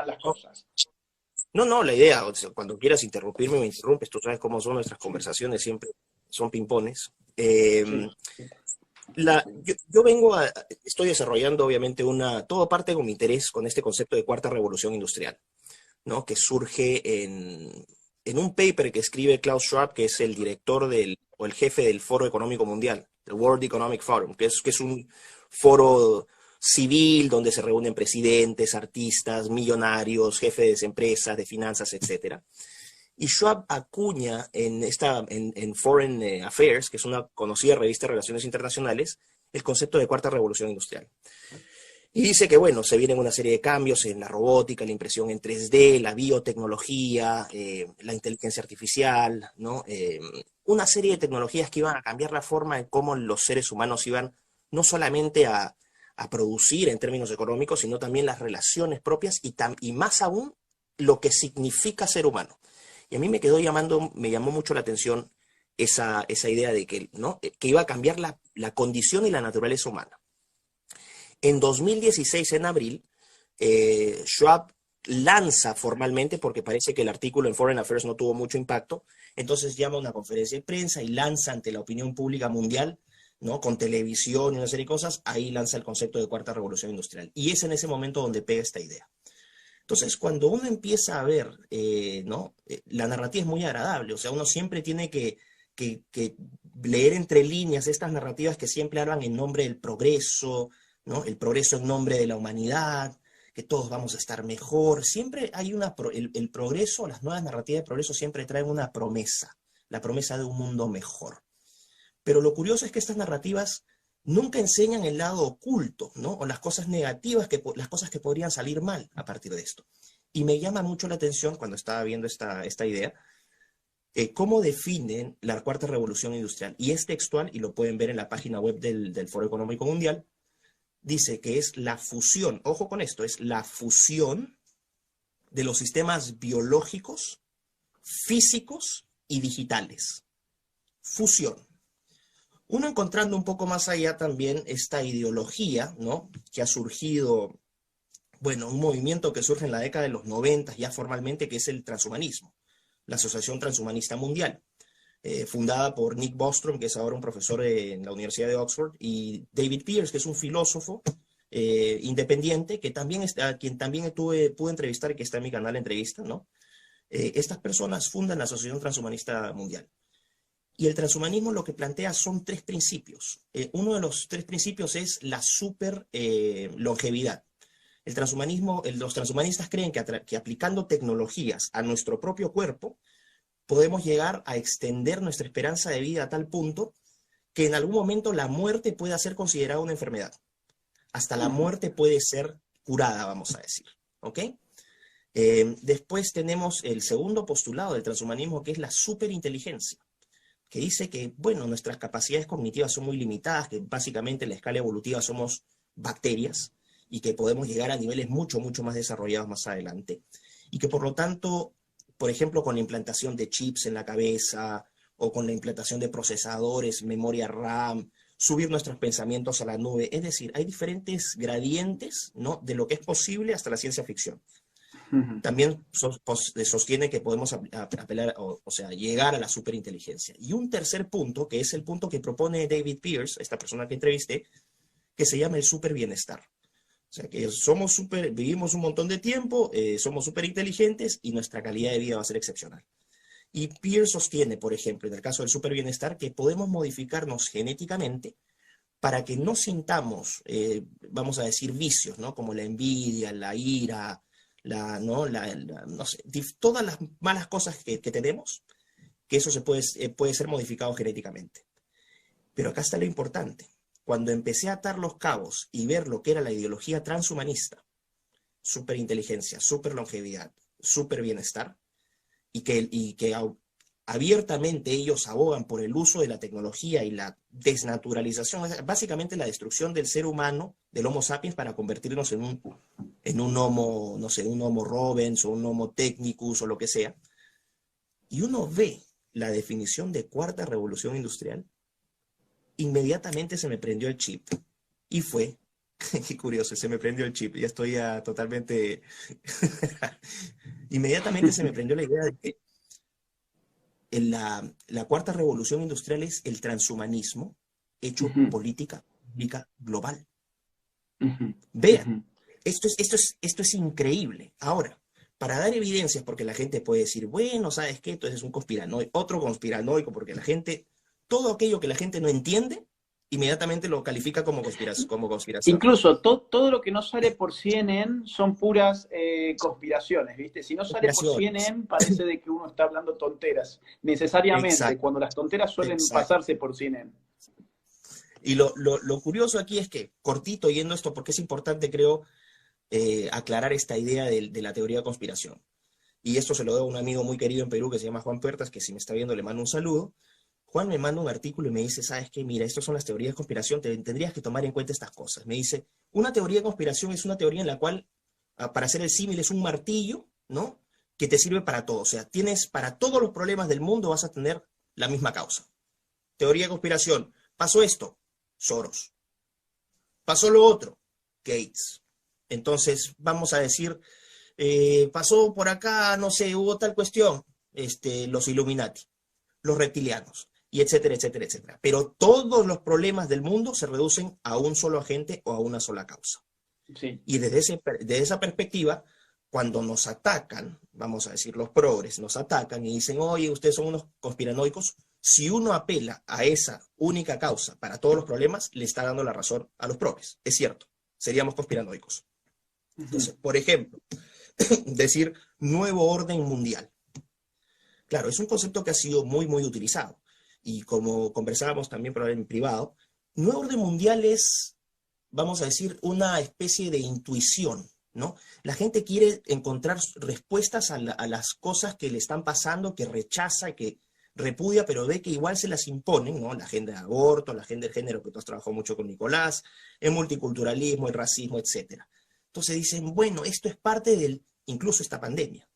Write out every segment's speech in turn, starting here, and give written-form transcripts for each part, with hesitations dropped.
mal las cosas. No, no, la idea, o sea, cuando quieras interrumpirme, me interrumpes, tú sabes cómo son nuestras conversaciones, siempre son pimpones. Sí. Yo vengo estoy desarrollando obviamente todo parte con mi interés con este concepto de cuarta revolución industrial, ¿no? Que surge en un paper que escribe Klaus Schwab, que es el director o el jefe del Foro Económico Mundial, el World Economic Forum, que es un foro civil donde se reúnen presidentes, artistas, millonarios, jefes de empresas, de finanzas, etcétera. Y Schwab acuña en Foreign Affairs, que es una conocida revista de relaciones internacionales, el concepto de cuarta revolución industrial. Y dice que, bueno, se vienen una serie de cambios en la robótica, la impresión en 3D, la biotecnología, la inteligencia artificial, ¿no? Una serie de tecnologías que iban a cambiar la forma en cómo los seres humanos iban no solamente a producir en términos económicos, sino también las relaciones propias y más aún lo que significa ser humano. Y a mí me llamó mucho la atención esa idea de que, ¿no? Que iba a cambiar la condición y la naturaleza humana. En 2016, en abril, Schwab lanza formalmente, porque parece que el artículo en Foreign Affairs no tuvo mucho impacto, entonces llama a una conferencia de prensa y lanza ante la opinión pública mundial, ¿no? Con televisión y una serie de cosas, ahí lanza el concepto de cuarta revolución industrial. Y es en ese momento donde pega esta idea. Entonces, cuando uno empieza a ver, ¿no? La narrativa es muy agradable, o sea, uno siempre tiene que leer entre líneas estas narrativas que siempre hablan en nombre del progreso, ¿no? El progreso en nombre de la humanidad, que todos vamos a estar mejor. Siempre hay el progreso, las nuevas narrativas de progreso siempre traen una promesa, la promesa de un mundo mejor. Pero lo curioso es que estas narrativas nunca enseñan el lado oculto, ¿no? O las cosas negativas, las cosas que podrían salir mal a partir de esto. Y me llama mucho la atención cuando estaba viendo esta idea, cómo definen la cuarta revolución industrial. Y es textual, y lo pueden ver en la página web del Foro Económico Mundial. Dice que es la fusión, ojo con esto, es la fusión de los sistemas biológicos, físicos y digitales. Fusión. Uno encontrando un poco más allá también esta ideología, ¿no? Que ha surgido, bueno, un movimiento que surge en la década de los 90 ya formalmente, que es el transhumanismo, la Asociación Transhumanista Mundial, fundada por Nick Bostrom, que es ahora un profesor en la Universidad de Oxford, y David Pearce, que es un filósofo independiente, quien también pude entrevistar y que está en mi canal de entrevista, ¿no? Estas personas fundan la Asociación Transhumanista Mundial. Y el transhumanismo lo que plantea son tres principios. Uno de los tres principios es la super longevidad. Los transhumanistas creen que aplicando tecnologías a nuestro propio cuerpo, podemos llegar a extender nuestra esperanza de vida a tal punto que en algún momento la muerte pueda ser considerada una enfermedad. Hasta la muerte puede ser curada, vamos a decir. ¿Ok? Después tenemos el segundo postulado del transhumanismo, que es la superinteligencia, que dice que, bueno, nuestras capacidades cognitivas son muy limitadas, que básicamente en la escala evolutiva somos bacterias y que podemos llegar a niveles mucho, mucho más desarrollados más adelante. Y que por lo tanto, por ejemplo, con la implantación de chips en la cabeza o con la implantación de procesadores, memoria RAM, subir nuestros pensamientos a la nube. Es decir, hay diferentes gradientes, ¿no? De lo que es posible hasta la ciencia ficción. También sostiene que podemos apelar, o sea, llegar a la superinteligencia. Y un tercer punto, que es el punto que propone David Pearce, esta persona que entrevisté, que se llama el superbienestar. O sea, que vivimos un montón de tiempo, somos súper inteligentes y nuestra calidad de vida va a ser excepcional. Y Pearce sostiene, por ejemplo, en el caso del superbienestar, que podemos modificarnos genéticamente para que no sintamos, vamos a decir, vicios, ¿no? Como la envidia, la ira, no sé, todas las malas cosas que tenemos, que eso puede ser modificado genéticamente. Pero acá está lo importante. Cuando empecé a atar los cabos y ver lo que era la ideología transhumanista, superinteligencia, superlongevidad, superbienestar, y que abiertamente ellos abogan por el uso de la tecnología y la desnaturalización, básicamente la destrucción del ser humano, del Homo sapiens, para convertirnos en un Homo, no sé, un Homo Robens o un Homo Technicus o lo que sea. Y uno ve la definición de cuarta revolución industrial, inmediatamente se me prendió el chip y fue Qué curioso, se me prendió el chip, ya estoy totalmente... Inmediatamente se me prendió la idea de que la cuarta revolución industrial es el transhumanismo hecho Ujú, política pública global. ujú, Vean, ujú. esto es increíble. Ahora, para dar evidencias, porque la gente puede decir, bueno, ¿sabes qué? Entonces es un conspiranoico, otro conspiranoico, porque la gente, todo aquello que la gente no entiende, inmediatamente lo califica como conspiración. Incluso todo lo que no sale por CNN son puras conspiraciones, ¿viste? Si no sale por Conspiraciones. CNN parece de que uno está hablando tonteras, necesariamente, Exacto, cuando las tonteras suelen exacto. pasarse por CNN. Y lo curioso aquí es que, cortito yendo esto, porque es importante, creo, aclarar esta idea de la teoría de conspiración. Y esto se lo doy a un amigo muy querido en Perú que se llama Juan Puertas, que si me está viendo le mando un saludo. Juan me manda un artículo y me dice, ¿sabes qué? Mira, estas son las teorías de conspiración, tendrías que tomar en cuenta estas cosas. Me dice, una teoría de conspiración es una teoría en la cual, para hacer el símil, es un martillo, ¿no? Que te sirve para todo. O sea, tienes para todos los problemas del mundo vas a tener la misma causa. Teoría de conspiración. Pasó esto, Soros. Pasó lo otro, Gates. Entonces, vamos a decir, pasó por acá, no sé, hubo tal cuestión, los Illuminati, los reptilianos, y etcétera, etcétera, etcétera. Pero todos los problemas del mundo se reducen a un solo agente o a una sola causa. Sí. Y desde esa perspectiva, cuando nos atacan, vamos a decir, los progres nos atacan y dicen, oye, ustedes son unos conspiranoicos, si uno apela a esa única causa para todos los problemas, le está dando la razón a los progres. Es cierto, seríamos conspiranoicos. Ujú. Entonces, por ejemplo, decir nuevo orden mundial. Claro, es un concepto que ha sido muy, muy utilizado. Y como conversábamos también pero en privado, nuevo orden mundial es, vamos a decir, una especie de intuición, ¿no? La gente quiere encontrar respuestas a las cosas que le están pasando, que rechaza, que repudia, pero ve que igual se las imponen, ¿no? La agenda de aborto, la agenda de género, que tú has trabajado mucho con Nicolás, el multiculturalismo, el racismo, etcétera. Entonces dicen, bueno, esto es parte del, incluso esta pandemia,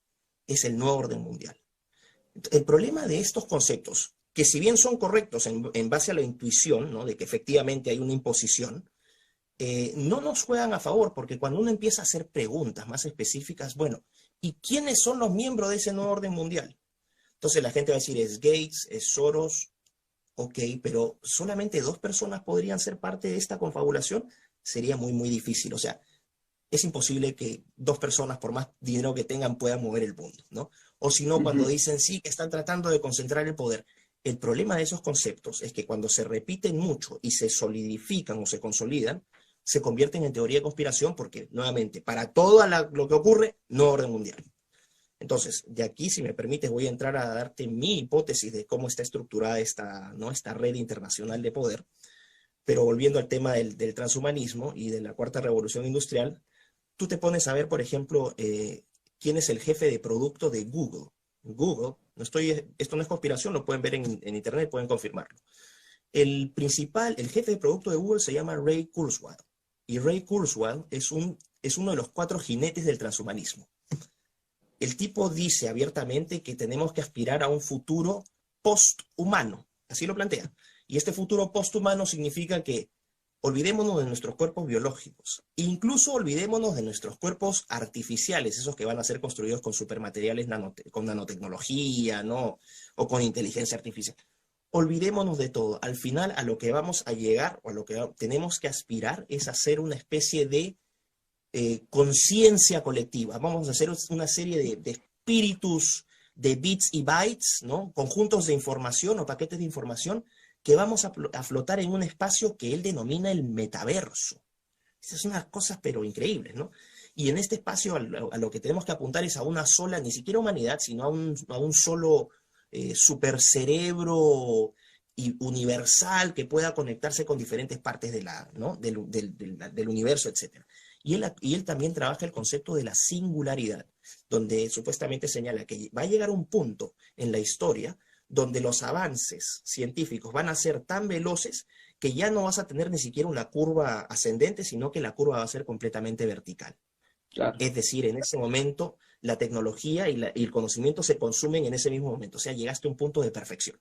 es el nuevo orden mundial. El problema de estos conceptos, que si bien son correctos en base a la intuición, ¿no? De que efectivamente hay una imposición, no nos juegan a favor, porque cuando uno empieza a hacer preguntas más específicas, bueno, ¿y quiénes son los miembros de ese nuevo orden mundial? Entonces la gente va a decir, es Gates, es Soros, ok, pero solamente dos personas podrían ser parte de esta confabulación, sería muy, muy difícil. O sea, es imposible que dos personas, por más dinero que tengan, puedan mover el mundo, ¿no? O si no, cuando Ujú. dicen sí, que están tratando de concentrar el poder. El problema de esos conceptos es que cuando se repiten mucho y se solidifican o se consolidan, se convierten en teoría de conspiración porque, nuevamente, para todo lo que ocurre, no orden mundial. Entonces, de aquí, si me permites, voy a entrar a darte mi hipótesis de cómo está estructurada esta, ¿no? esta red internacional de poder. Pero volviendo al tema del transhumanismo y de la cuarta revolución industrial, tú te pones a ver, por ejemplo, quién es el jefe de producto de Google. Google, esto no es conspiración, lo pueden ver en internet, pueden confirmarlo. El jefe de producto de Google se llama Ray Kurzweil. Y Ray Kurzweil es uno de los cuatro jinetes del transhumanismo. El tipo dice abiertamente que tenemos que aspirar a un futuro posthumano. Así lo plantea. Y este futuro posthumano significa que olvidémonos de nuestros cuerpos biológicos, incluso olvidémonos de nuestros cuerpos artificiales, esos que van a ser construidos con supermateriales, con nanotecnología, ¿no? O con inteligencia artificial. Olvidémonos de todo. Al final, a lo que vamos a llegar, o a lo que tenemos que aspirar, es hacer una especie de conciencia colectiva. Vamos a hacer una serie de espíritus, de bits y bytes, ¿no? Conjuntos de información o paquetes de información que vamos a flotar en un espacio que él denomina el metaverso. Esas son unas cosas pero increíbles, ¿no? Y en este espacio a lo que tenemos que apuntar es a una sola, ni siquiera humanidad, sino a un solo supercerebro y universal que pueda conectarse con diferentes partes ¿no? del universo, etc. Y él también trabaja el concepto de la singularidad, donde supuestamente señala que va a llegar un punto en la historia donde los avances científicos van a ser tan veloces que ya no vas a tener ni siquiera una curva ascendente, sino que la curva va a ser completamente vertical. Claro. Es decir, en ese momento la tecnología y el conocimiento se consumen en ese mismo momento. O sea, llegaste a un punto de perfección.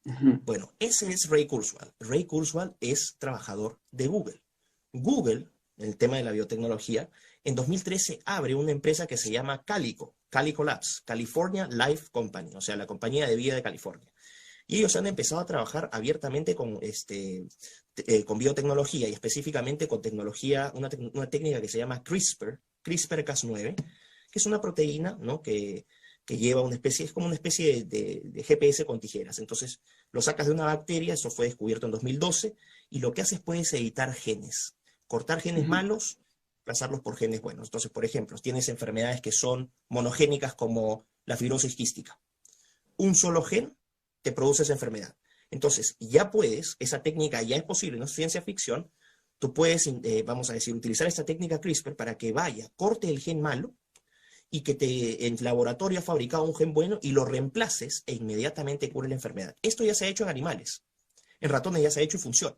Ujú. Bueno, ese es Ray Kurzweil. Ray Kurzweil es trabajador de Google. Google el tema de la biotecnología, en 2013 abre una empresa que se llama Calico Labs, California Life Company, o sea, la compañía de vida de California. Y ellos han empezado a trabajar abiertamente con biotecnología y específicamente con tecnología, una técnica que se llama CRISPR-Cas9, que es una proteína, ¿no? que lleva una especie, es como una especie de GPS con tijeras. Entonces, lo sacas de una bacteria, eso fue descubierto en 2012, y lo que haces puedes editar genes, cortar genes malos, reemplazarlos por genes buenos. Entonces, por ejemplo, tienes enfermedades que son monogénicas como la fibrosis quística. Un solo gen te produce esa enfermedad. Entonces, ya puedes, esa técnica ya es posible, no es ciencia ficción, tú puedes, vamos a decir, utilizar esta técnica CRISPR para que vaya, corte el gen malo y que en laboratorio ha fabricado un gen bueno y lo reemplaces e inmediatamente cure la enfermedad. Esto ya se ha hecho en animales. En ratones ya se ha hecho y funciona.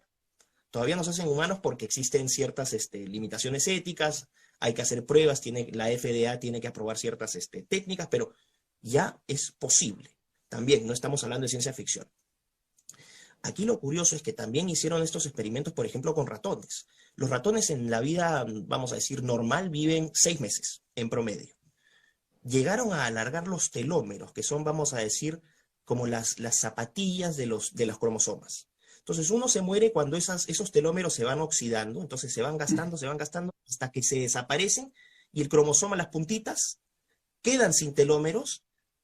Todavía no se hace en humanos porque existen ciertas limitaciones éticas, hay que hacer pruebas, la FDA tiene que aprobar ciertas técnicas, pero ya es posible. También no estamos hablando de ciencia ficción. Aquí lo curioso es que también hicieron estos experimentos, por ejemplo, con ratones. Los ratones en la vida, vamos a decir, normal, viven 6 meses en promedio. Llegaron a alargar los telómeros, que son, vamos a decir, como las zapatillas de los cromosomas. Entonces uno se muere cuando esos telómeros se van oxidando, entonces se van gastando, hasta que se desaparecen y el cromosoma, las puntitas, quedan sin telómeros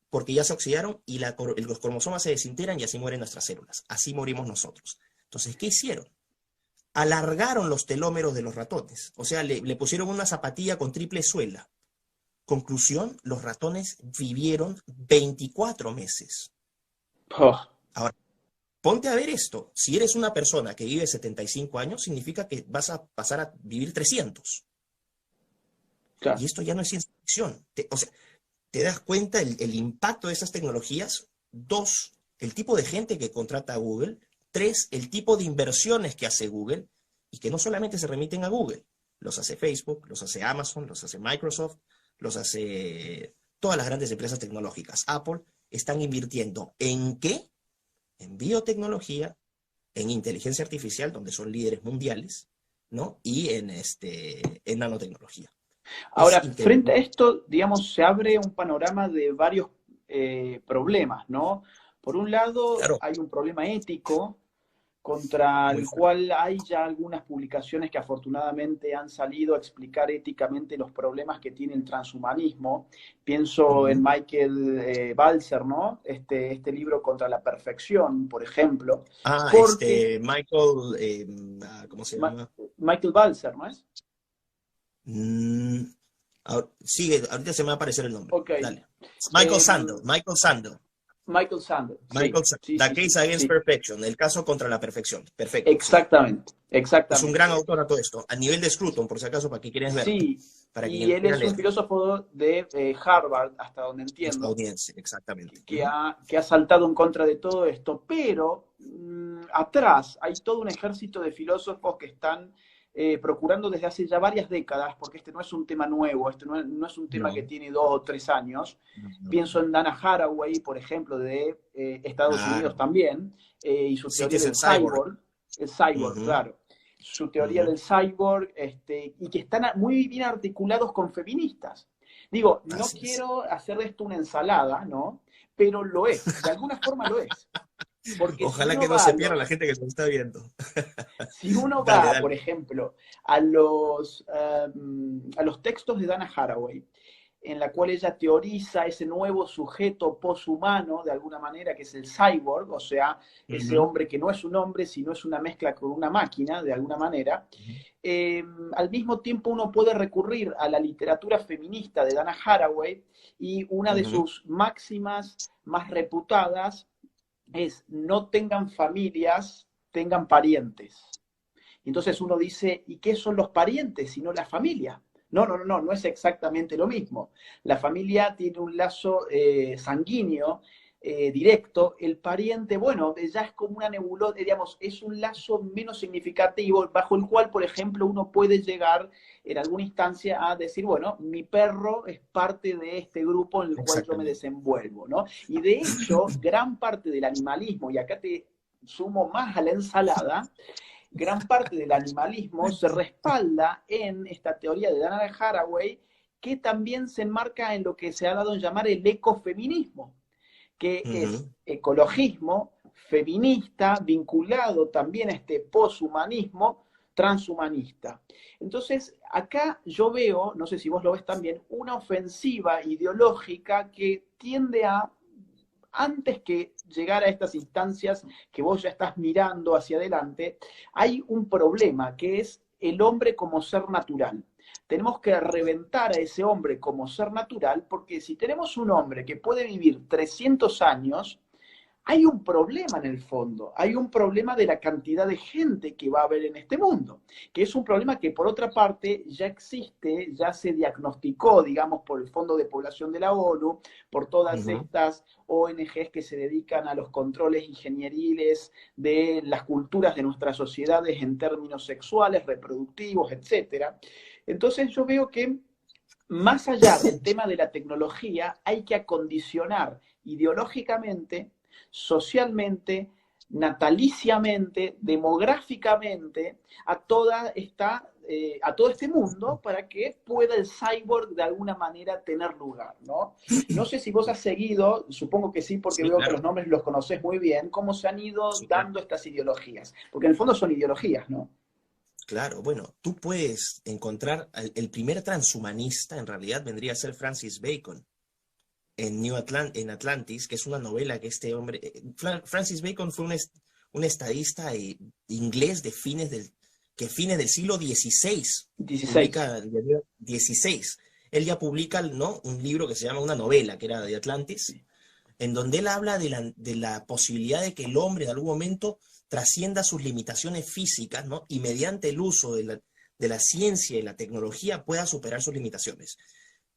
porque ya se oxidaron y los cromosomas se desintegran y así mueren nuestras células. Así morimos nosotros. Entonces, ¿qué hicieron? Alargaron los telómeros de los ratones. O sea, le pusieron una zapatilla con triple suela. Conclusión, los ratones vivieron 24 meses. Oh. Ahora, ponte a ver esto. Si eres una persona que vive 75 años, significa que vas a pasar a vivir 300. Claro. Y esto ya no es ciencia ficción. O sea, ¿te das cuenta el impacto de esas tecnologías? 2, el tipo de gente que contrata a Google. 3, el tipo de inversiones que hace Google y que no solamente se remiten a Google. Los hace Facebook, los hace Amazon, los hace Microsoft, los hace todas las grandes empresas tecnológicas. Apple están invirtiendo ¿en qué? En biotecnología, en inteligencia artificial, donde son líderes mundiales, ¿no? Y en nanotecnología. Ahora, frente a esto, digamos, se abre un panorama de varios problemas, ¿no? Por un lado, claro, hay un problema ético contra el cual hay ya algunas publicaciones que afortunadamente han salido a explicar éticamente los problemas que tiene el transhumanismo. Pienso en Michael Balzer, ¿no? Este libro Contra la Perfección, por ejemplo. Porque Michael, ¿cómo se llama? Michael Balzer, ¿no es? Sigue, ahorita se me va a aparecer el nombre. Okay. Dale. Michael Sandel. Sí, The Case Against Perfection, el caso contra la perfección. Perfecto. Exactamente. Es un gran autor a todo esto. A nivel de Scruton, por si acaso, para que quieras ver. Sí, y él es un filósofo de Harvard, hasta donde entiendo. Estadounidense, exactamente. Que ha saltado en contra de todo esto, pero atrás hay todo un ejército de filósofos que están procurando desde hace ya varias décadas, porque este no es un tema nuevo, este no es un tema que tiene 2 o 3 años. Pienso en Dana Haraway, por ejemplo, de Estados Unidos también, y su teoría del cyborg. El cyborg, claro. Su teoría del cyborg, y que están muy bien articulados con feministas. Digo, no quiero hacer de esto una ensalada, ¿no? Pero lo es, de alguna forma lo es. Porque ojalá si que no se pierda la gente que nos está viendo. Si uno va, por ejemplo, a los textos de Dana Haraway, en la cual ella teoriza ese nuevo sujeto poshumano, de alguna manera, que es el cyborg, o sea, ese hombre que no es un hombre, sino es una mezcla con una máquina, de alguna manera, al mismo tiempo uno puede recurrir a la literatura feminista de Dana Haraway, y una de sus máximas más reputadas es: no tengan familias, tengan parientes. Entonces uno dice, ¿y qué son los parientes si no la familia? No es exactamente lo mismo. La familia tiene un lazo sanguíneo directo. El pariente, bueno, ya es como una nebulosa, digamos, es un lazo menos significativo, bajo el cual, por ejemplo, uno puede llegar en alguna instancia a decir, bueno, mi perro es parte de este grupo en el cual yo me desenvuelvo, ¿no? Y de hecho, gran parte del animalismo, y acá te sumo más a la ensalada, gran parte del animalismo se respalda en esta teoría de Dana Haraway, que también se enmarca en lo que se ha dado en llamar el ecofeminismo, que es ecologismo feminista vinculado también a este poshumanismo transhumanista. Entonces, acá yo veo, no sé si vos lo ves también, una ofensiva ideológica que tiende a, antes que llegar a estas instancias que vos ya estás mirando hacia adelante, hay un problema que es el hombre como ser natural. Tenemos que reventar a ese hombre como ser natural, porque si tenemos un hombre que puede vivir 300 años, hay un problema en el fondo, hay un problema de la cantidad de gente que va a haber en este mundo, que es un problema que por otra parte ya existe, ya se diagnosticó, digamos, por el Fondo de Población de la ONU, por todas estas ONGs que se dedican a los controles ingenieriles de las culturas de nuestras sociedades en términos sexuales, reproductivos, etc. Entonces yo veo que más allá del tema de la tecnología, hay que acondicionar ideológicamente, socialmente, nataliciamente, demográficamente a toda esta, a todo este mundo para que pueda el cyborg de alguna manera tener lugar, ¿no? No sé si vos has seguido, supongo que sí, porque Sí, veo que claro. los nombres los conoces muy bien, cómo se han ido Sí, claro. dando estas ideologías, porque en el fondo son ideologías, ¿no? Claro, bueno, tú puedes encontrar el primer transhumanista, en realidad vendría a ser Francis Bacon, en Atlantis, que es una novela que este hombre, Francis Bacon fue un estadista inglés de fines del siglo XVI, 16. publica XVI. Él ya publica, ¿no?, un libro que se llama, una novela que era de Atlantis, en donde él habla de la posibilidad de que el hombre en algún momento trascienda sus limitaciones físicas, ¿no? Y mediante el uso de la ciencia y la tecnología pueda superar sus limitaciones.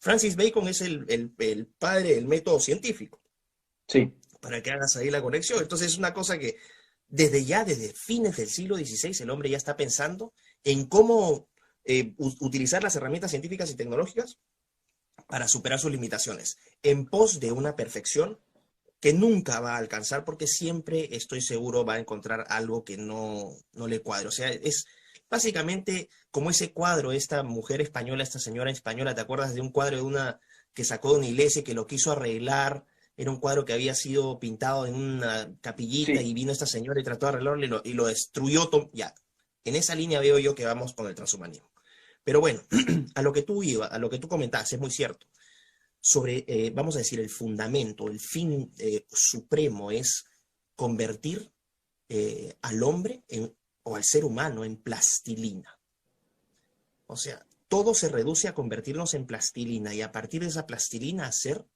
Francis Bacon es el padre del método científico, Sí. para que hagas ahí la conexión. Entonces es una cosa que desde fines del siglo XVI, el hombre ya está pensando en cómo utilizar las herramientas científicas y tecnológicas para superar sus limitaciones, en pos de una perfección que nunca va a alcanzar, porque siempre, estoy seguro, va a encontrar algo que no le cuadre. O sea, es básicamente como ese cuadro, esta mujer española, esta señora española, ¿te acuerdas de un cuadro que sacó de una iglesia y que lo quiso arreglar? Era un cuadro que había sido pintado en una capillita, Sí. y vino esta señora y trató de arreglarlo y lo destruyó. Ya, en esa línea veo yo que vamos con el transhumanismo. Pero bueno, a lo que tú comentabas, es muy cierto. Vamos a decir, el fundamento, el fin supremo es convertir al hombre o al ser humano en plastilina. O sea, todo se reduce a convertirnos en plastilina, y a partir de esa plastilina hacer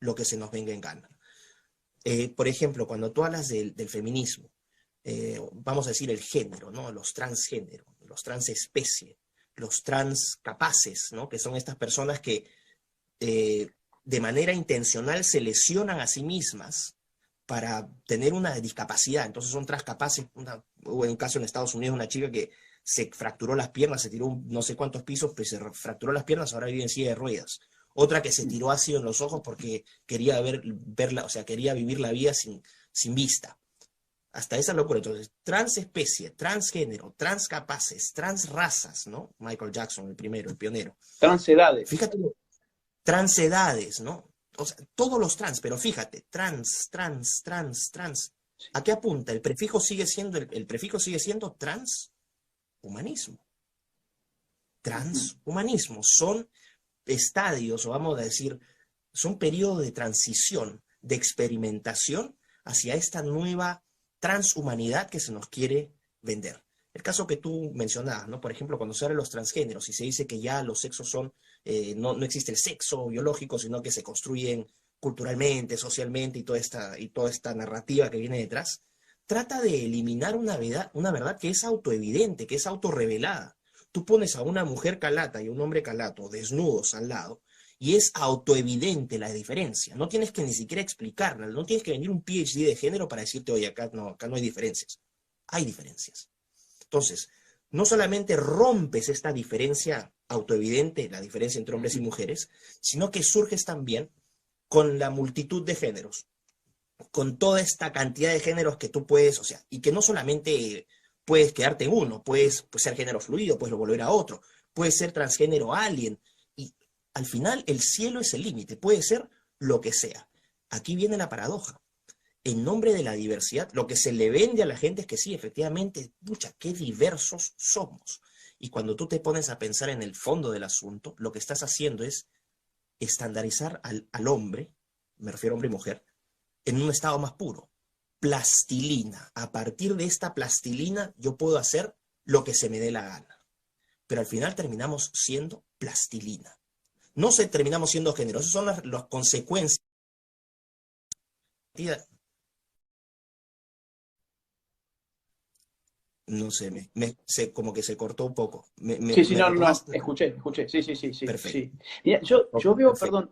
lo que se nos venga en gana. Por ejemplo, cuando tú hablas del feminismo, vamos a decir el género, ¿no? Los transgéneros, los transespecie, los transcapaces, ¿no? Que son estas personas que de manera intencional se lesionan a sí mismas para tener una discapacidad. Entonces son transcapaces. Hubo un caso en Estados Unidos, una chica que se fracturó las piernas, se tiró no sé cuántos pisos, pues se fracturó las piernas, ahora vive en silla de ruedas. Otra que se tiró ácido en los ojos porque quería verla, o sea, quería vivir la vida sin vista. Hasta esa locura. Entonces, transespecie, transgénero, transcapaces, transrazas, ¿no? Michael Jackson, el primero, el pionero. Transedades. Fíjate, transedades, ¿no? O sea, todos los trans, pero fíjate, trans. ¿A qué apunta? El prefijo sigue siendo, el prefijo sigue siendo transhumanismo. Transhumanismo. Son estadios, o vamos a decir, son periodos de transición, de experimentación hacia esta nueva transhumanidad que se nos quiere vender. El caso que tú mencionabas, ¿no? Por ejemplo, cuando se habla de los transgéneros y se dice que ya los sexos son, no existe el sexo biológico, sino que se construyen culturalmente, socialmente, y toda esta narrativa que viene detrás, trata de eliminar una verdad que es autoevidente, que es autorrevelada. Tú pones a una mujer calata y a un hombre calato desnudos al lado, y es autoevidente la diferencia. No tienes que ni siquiera explicarla, no tienes que venir un PhD de género para decirte, oye, acá no hay diferencias. Hay diferencias. Entonces, no solamente rompes esta diferencia autoevidente, la diferencia entre hombres y mujeres, sino que surges también con la multitud de géneros, con toda esta cantidad de géneros que tú puedes, o sea, y que no solamente puedes quedarte en uno, puedes ser género fluido, puedes volver a otro, puedes ser transgénero alien, y al final el cielo es el límite, puede ser lo que sea. Aquí viene la paradoja. En nombre de la diversidad, lo que se le vende a la gente es que sí, efectivamente, pucha, qué diversos somos. Y cuando tú te pones a pensar en el fondo del asunto, lo que estás haciendo es estandarizar al hombre, me refiero a hombre y mujer, en un estado más puro. Plastilina. A partir de esta plastilina yo puedo hacer lo que se me dé la gana. Pero al final terminamos siendo plastilina. No terminamos siendo género. Esas son las consecuencias. No sé, como que se cortó un poco. Sí, sí, ¿Me no, no, no, retomaste? escuché, sí, sí, sí, sí, Perfecto. sí. Mira, yo Ok, veo, perfecto. perdón,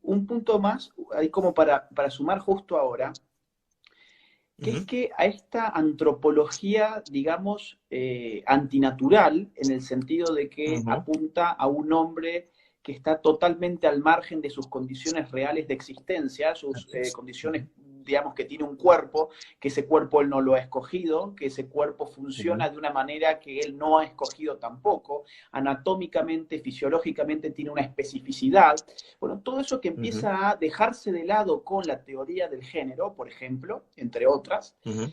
un punto más, ahí como para sumar justo ahora, que es Ujú, que a esta antropología, digamos, antinatural, en el sentido de que ujú, apunta a un hombre que está totalmente al margen de sus condiciones reales de existencia, sus así es. condiciones, Ujú, digamos, que tiene un cuerpo, que ese cuerpo él no lo ha escogido, que ese cuerpo ujú, funciona de una manera que él no ha escogido tampoco, anatómicamente, fisiológicamente tiene una especificidad. Bueno, todo eso que ujú, empieza a dejarse de lado con la teoría del género, por ejemplo, entre otras, ujú,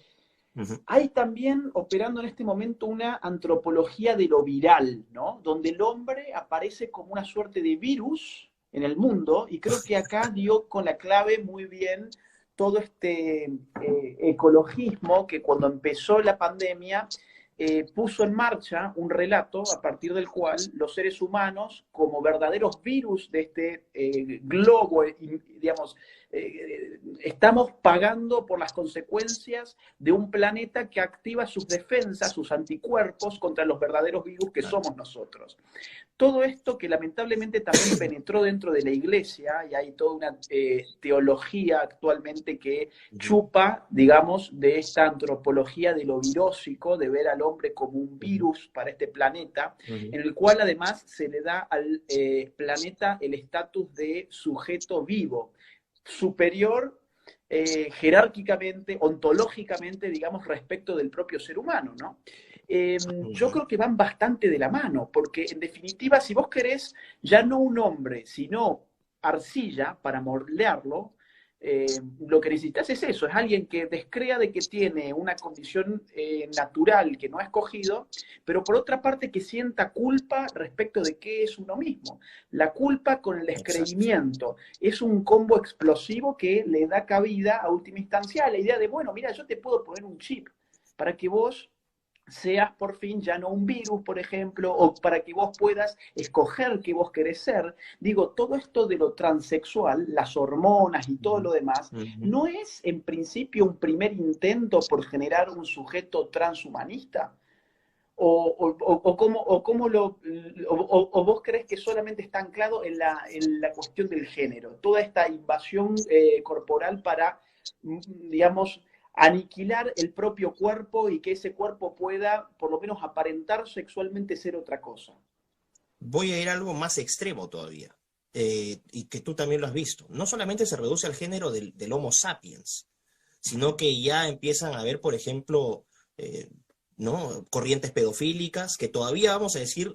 ujú, hay también operando en este momento una antropología de lo viral, ¿no? Donde el hombre aparece como una suerte de virus en el mundo, y creo que acá dio con la clave muy bien todo este ecologismo que cuando empezó la pandemia puso en marcha un relato a partir del cual los seres humanos, como verdaderos virus de este globo, digamos, estamos pagando por las consecuencias de un planeta que activa sus defensas, sus anticuerpos contra los verdaderos virus que claro. somos nosotros. Todo esto que lamentablemente también penetró dentro de la iglesia, y hay toda una teología actualmente que Ujú, chupa, digamos, de esta antropología de lo virósico, de ver al hombre como un ujú, virus para este planeta, ujú, en el cual además se le da al planeta el estatus de sujeto vivo, superior jerárquicamente, ontológicamente, digamos, respecto del propio ser humano, ¿no? Yo ujú. creo que van bastante de la mano, porque en definitiva, si vos querés ya no un hombre, sino arcilla para moldearlo, lo que necesitas es eso, es alguien que descrea de que tiene una condición natural que no ha escogido, pero por otra parte que sienta culpa respecto de qué es uno mismo. La culpa con el Exacto. descreimiento es un combo explosivo que le da cabida a última instancia a la idea de, bueno, mira, yo te puedo poner un chip para que vos seas por fin ya no un virus, por ejemplo, o para que vos puedas escoger qué vos querés ser. Digo, todo esto de lo transexual, las hormonas y todo Ujú, lo demás, ujú. ¿no es en principio un primer intento por generar un sujeto transhumanista? O vos crees que solamente está anclado en la cuestión del género, toda esta invasión corporal para, digamos, aniquilar el propio cuerpo y que ese cuerpo pueda, por lo menos, aparentar sexualmente ser otra cosa. Voy a ir a algo más extremo todavía, y que tú también lo has visto. No solamente se reduce al género del Homo sapiens, sino que ya empiezan a haber, por ejemplo, eh, ¿no? Corrientes pedofílicas que todavía, vamos a decir,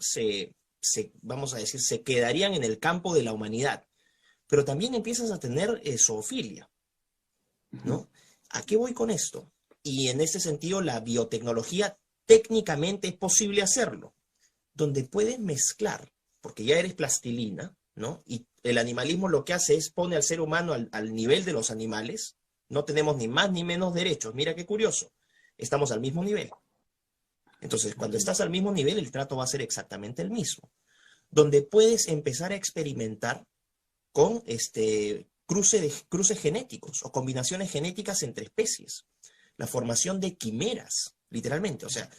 vamos a decir, se quedarían en el campo de la humanidad. Pero también empiezas a tener zoofilia, ¿no? ¿A qué voy con esto? Y en este sentido, la biotecnología técnicamente es posible hacerlo, donde puedes mezclar, porque ya eres plastilina, ¿no? Y el animalismo lo que hace es pone al ser humano al nivel de los animales, no tenemos ni más ni menos derechos. Mira qué curioso, estamos al mismo nivel. Entonces, cuando estás al mismo nivel, el trato va a ser exactamente el mismo, donde puedes empezar a experimentar con cruces genéticos o combinaciones genéticas entre especies, la formación de quimeras, literalmente. O sea,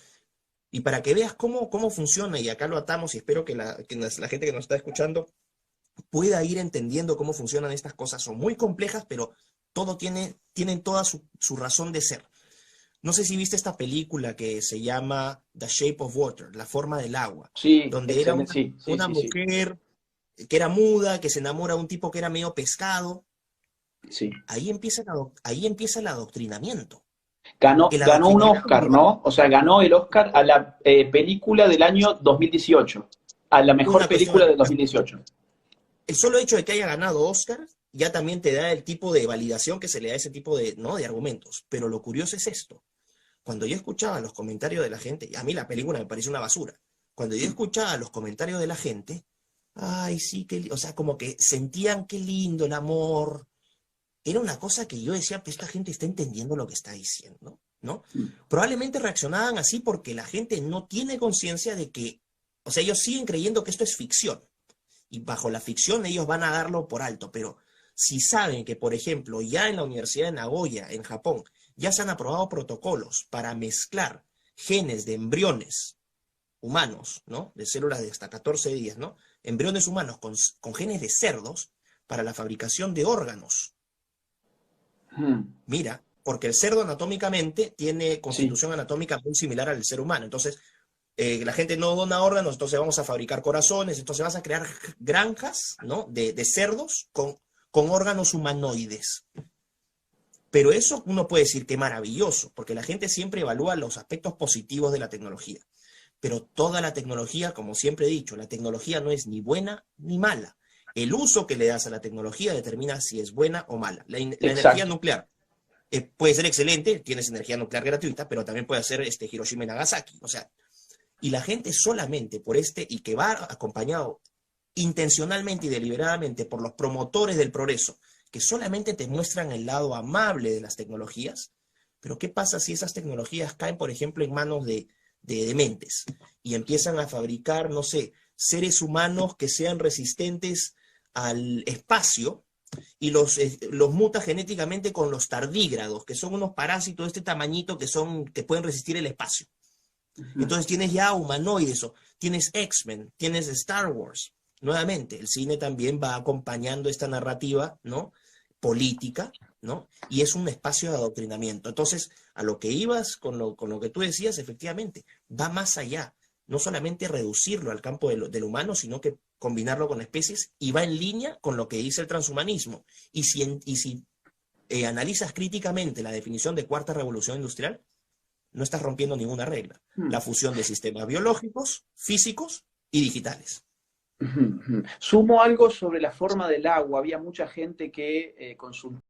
y para que veas cómo funciona, y acá lo atamos, y espero que la gente que nos está escuchando pueda ir entendiendo cómo funcionan estas cosas. Son muy complejas, pero tienen toda su razón de ser. No sé si viste esta película que se llama The Shape of Water, La forma del agua, Sí, donde era excelente, sí, sí, una sí, sí, mujer que era muda, que se enamora de un tipo que era medio pescado. sí. Ahí empieza el adoctrinamiento. Ganó, que la ganó un doctrinaria Oscar, ¿no? O sea, ganó el Oscar a la película del año 2018, a la mejor una cuestión película del así. 2018. El solo hecho de que haya ganado Oscar ya también te da el tipo de validación que se le da a ese tipo de, ¿no?, de argumentos. Pero lo curioso es esto. Cuando yo escuchaba los comentarios de la gente, y a mí la película me pareció una basura, cuando yo escuchaba los comentarios de la gente, ay, sí, o sea, como que sentían qué lindo el amor. Era una cosa que yo decía, pues esta gente está entendiendo lo que está diciendo, ¿no? Probablemente reaccionaban así porque la gente no tiene conciencia de que, o sea, ellos siguen creyendo que esto es ficción. Y bajo la ficción ellos van a darlo por alto, pero si saben que, por ejemplo, ya en la Universidad de Nagoya, en Japón, ya se han aprobado protocolos para mezclar genes de embriones humanos, ¿no? De células de hasta 14 días, ¿no? Embriones humanos con genes de cerdos para la fabricación de órganos. Mira, porque el cerdo anatómicamente tiene Sí. constitución anatómica muy similar al ser humano. Entonces, la gente no dona órganos, entonces vamos a fabricar corazones, entonces vas a crear granjas, ¿no?, de cerdos con órganos humanoides. Pero eso uno puede decir que maravilloso, porque la gente siempre evalúa los aspectos positivos de la tecnología. Pero toda la tecnología, como siempre he dicho, la tecnología no es ni buena ni mala. El uso que le das a la tecnología determina si es buena o mala. La energía Exacto. nuclear puede ser excelente, tienes energía nuclear gratuita, pero también puede ser Hiroshima y Nagasaki. O sea, y la gente solamente por y que va acompañado intencionalmente y deliberadamente por los promotores del progreso, que solamente te muestran el lado amable de las tecnologías, pero ¿qué pasa si esas tecnologías caen, por ejemplo, en manos de dementes y empiezan a fabricar, no sé, seres humanos que sean resistentes al espacio y los muta genéticamente con los tardígrados, que son unos parásitos de este tamañito que pueden resistir el espacio? Entonces tienes ya humanoides, tienes X-Men, tienes Star Wars. Nuevamente, el cine también va acompañando esta narrativa, ¿no?, política, ¿no? Y es un espacio de adoctrinamiento. Entonces, a lo que ibas con lo que tú decías, efectivamente, va más allá. No solamente reducirlo al campo del humano, sino que combinarlo con especies y va en línea con lo que dice el transhumanismo. Y si analizas críticamente la definición de cuarta revolución industrial, no estás rompiendo ninguna regla. La fusión de sistemas biológicos, físicos y digitales. Sumo algo sobre la forma del agua. Había mucha gente que consultaba